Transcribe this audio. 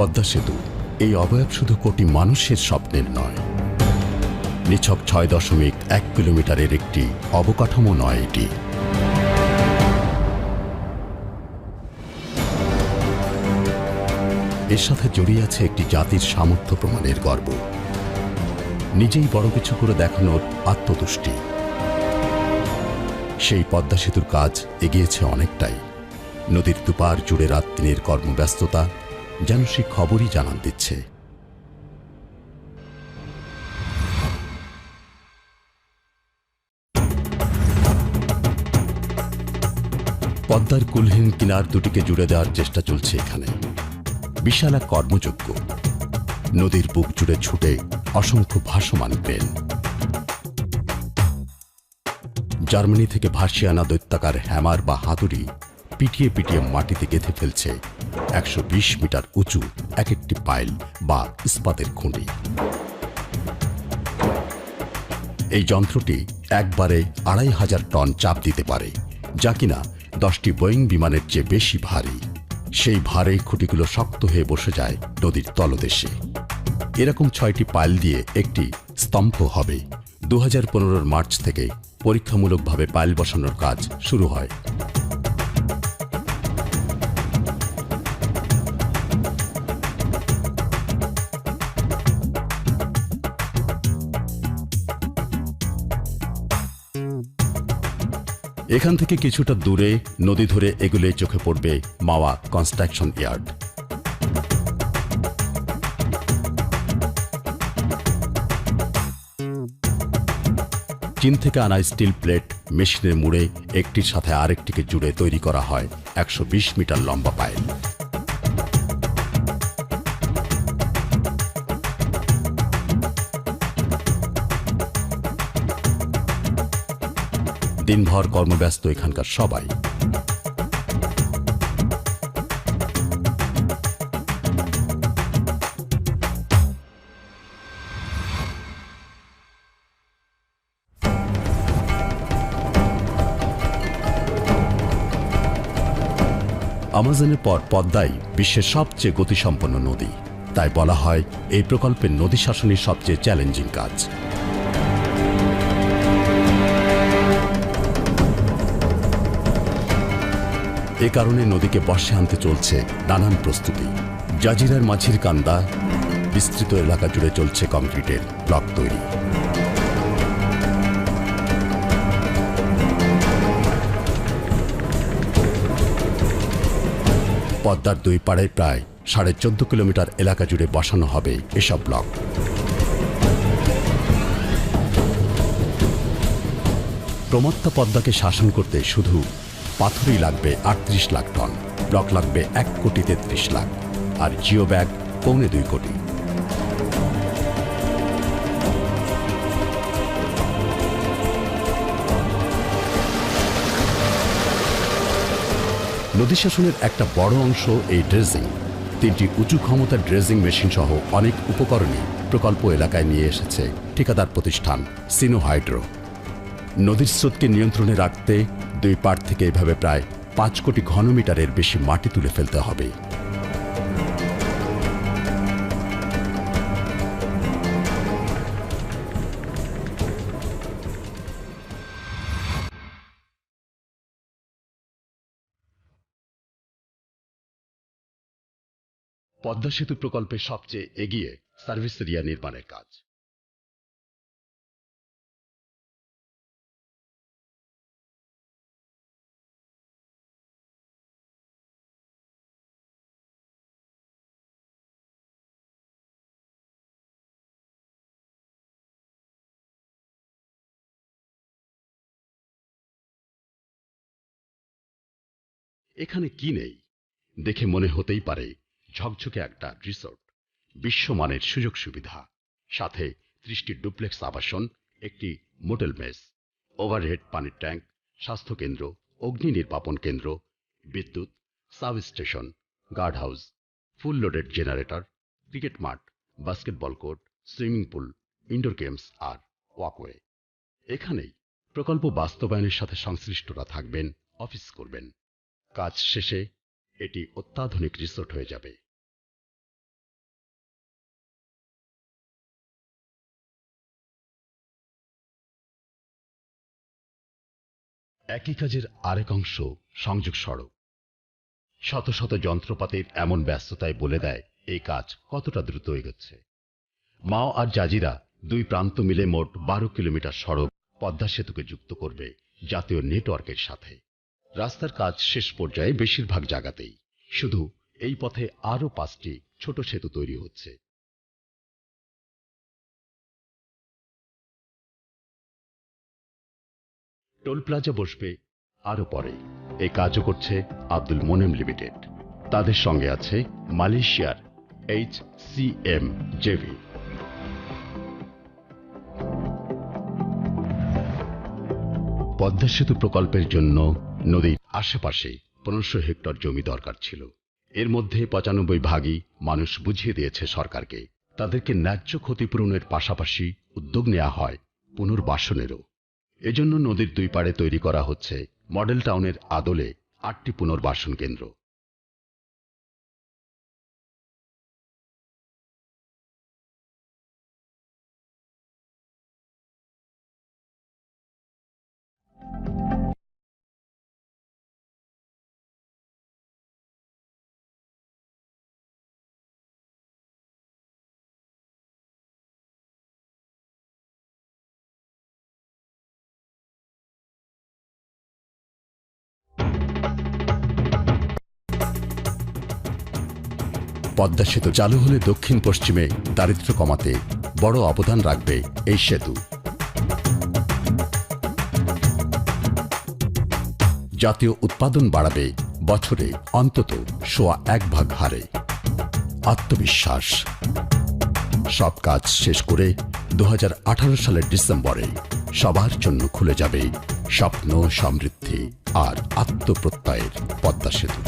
পদ্মা সেতু এই অবয়ব শুধু কোটি মানুষের স্বপ্নের নয়, নিছক ৬.১ কিলোমিটারের একটি অবকাঠামো নয় এটি। এর সাথে জড়িয়ে আছে একটি জাতির সামর্থ্য প্রমাণের গর্ব, নিজেই বড় কিছু করে দেখানোর আত্মতুষ্টি। সেই পদ্মা সেতুর কাজ এগিয়েছে অনেকটাই। নদীর দুপার জুড়ে রাত দিনের কর্মব্যস্ততা যেন সে খবরই জানান দিচ্ছে। পদ্মার কুলহীন কিনার দুটিকে জুড়ে দেওয়ার চেষ্টা চলছে এখানে। বিশাল এক কর্মযজ্ঞ। নদীর বুক জুড়ে ছুটে অসংখ্য ভাসমান ক্রেন। জার্মানি থেকে ভাসিয়ে আনা দৈত্যাকার হ্যামার বা হাতুড়ি পিটিয়ে পিটিয়ে মাটিতে গেঁথে ফেলছে ১২০ মিটার উঁচু এক একটি পাইল বা ইস্পাতের খুঁটি। এই যন্ত্রটি একবারে ২৫০০ টন চাপ দিতে পারে, যা কিনা ১০টি বোয়িং বিমানের চেয়ে বেশি ভারী। সেই ভারে খুঁটিগুলো শক্ত হয়ে বসে যায় নদীর তলদেশে। এরকম ৬টি পাইল দিয়ে একটি স্তম্ভ হবে। ২০১৫ মার্চ থেকে পরীক্ষামূলকভাবে পাইল বসানোর কাজ শুরু হয়। এখান থেকে কিছুটা দূরে নদী ধরে এগুলে চোখে পড়বে মাওয়া কনস্ট্রাকশন ইয়ার্ড। চীন থেকে আনা স্টিল প্লেট মেশিনে মুড়ে একটির সাথে আরেকটিকে জুড়ে তৈরি করা হয় ১২০ মিটার লম্বা পাইল। দিনভর কর্মব্যস্ত এখানকার সবাই। আমাজনের পর পদ্মাই বিশ্বের সবচেয়ে গতিসম্পন্ন নদী। তাই বলা হয় এই প্রকল্পের নদী শাসনের সবচেয়ে চ্যালেঞ্জিং কাজ। এ কারণে নদীকে বর্ষে আনতে চলছে নানান প্রস্তুতি। জাজিরার মাঝির কান্দা বিস্তৃত এলাকা জুড়ে চলছে কংক্রিটের ব্লক তৈরি। পদ্মার দুই পাড়ে প্রায় ১৪.৫ কিলোমিটার এলাকা জুড়ে বসানো হবে এসব ব্লক। প্রমত্তা পদ্মাকে শাসন করতে শুধু পাথরই লাগবে ৩৮ লাখ টন, ব্লক লাগবে ১,৩৩ লাখ, আর জিও ব্যাগ ১.২ কোটি। নদী শাসনের একটা বড় অংশ এই ড্রেজিং। ৩টি উঁচু ক্ষমতার ড্রেজিং মেশিন সহ অনেক উপকরণই প্রকল্প এলাকায় নিয়ে এসেছে ঠিকাদার প্রতিষ্ঠান সিনো হাইড্রো। নদীর স্রোতকে নিয়ন্ত্রণে রাখতে দুই পাড় থেকে এভাবে প্রায় ৫ কোটি ঘনমিটারের বেশি মাটি তুলে ফেলতে হবে। পদ্মা সেতু প্রকল্পের সবচেয়ে এগিয়ে সার্ভিস এরিয়া নির্মাণের কাজ। এখানে কি নেই দেখে মনে হতেই পারে ঝকঝকে একটা রিসোর্ট, বিশ্বমানের সুযোগ সুবিধা, সাথে ৩০টি ডুপ্লেক্স আবাসন, একটি মোটেল মেস, ওভারহেড পানির ট্যাঙ্ক, স্বাস্থ্যকেন্দ্র, অগ্নি নির্বাপন কেন্দ্র, বিদ্যুৎ, sub station, guard house, full loaded generator, cricket মাঠ, basketball court, swimming pool, indoor games আর ওয়াকওয়ে। এখানেই প্রকল্প বাস্তবায়নের সাথে সংশ্লিষ্টরা থাকবেন, অফিস করবেন। কাজ শেষে এটি অত্যাধুনিক রিসোর্ট হয়ে যাবে। একই কাজের আরেক অংশ সংযোগ সড়ক। শত শত যন্ত্রপাতির এমন ব্যস্ততায় বলে দেয় এই কাজ কতটা দ্রুত এগোচ্ছে। মাও আর জাজিরা দুই প্রান্ত মিলে মোট 12 কিলোমিটার সড়ক পদ্মা সেতুকে যুক্ত করবে জাতীয় নেটওয়ার্কের সাথে। রাস্তার কাজ শেষ পর্যায়ে বেশিরভাগ জায়গাতেই। শুধু এই পথে আরও 5টি ছোট সেতু তৈরি হচ্ছে। টোল প্লাজা বসবে আরও পরে। এই কাজও করছে আব্দুল মোনেম লিমিটেড। তাদের সঙ্গে আছে মালয়েশিয়ার HCM জেভি। পদ্মা সেতু প্রকল্পের জন্য নদীর আশেপাশে 1500 হেক্টর জমি দরকার ছিল। এর মধ্যে 95 ভাগই মানুষ বুঝিয়ে দিয়েছে সরকারকে। তাদেরকে ন্যায্য ক্ষতিপূরণের পাশাপাশি উদ্যোগ নেওয়া হয় পুনর্বাসনেরও। এজন্য নদীর দুই পাড়ে তৈরি করা হচ্ছে মডেল টাউনের আদলে 8টি পুনর্বাসন কেন্দ্র। পদ্মা সেতু চালু হলে দক্ষিণ পশ্চিমে দারিদ্র্য কমাতে বড় অবদান রাখবে এই সেতু। জাতীয় উৎপাদন বাড়াবে বছরে অন্তত 1.25 হারে। আত্মবিশ্বাস। সব কাজ শেষ করে 2018 সালের ডিসেম্বরে সবার জন্য খুলে যাবে স্বপ্ন, সমৃদ্ধি আর আত্মপ্রত্যয়ের পদ্মা সেতু।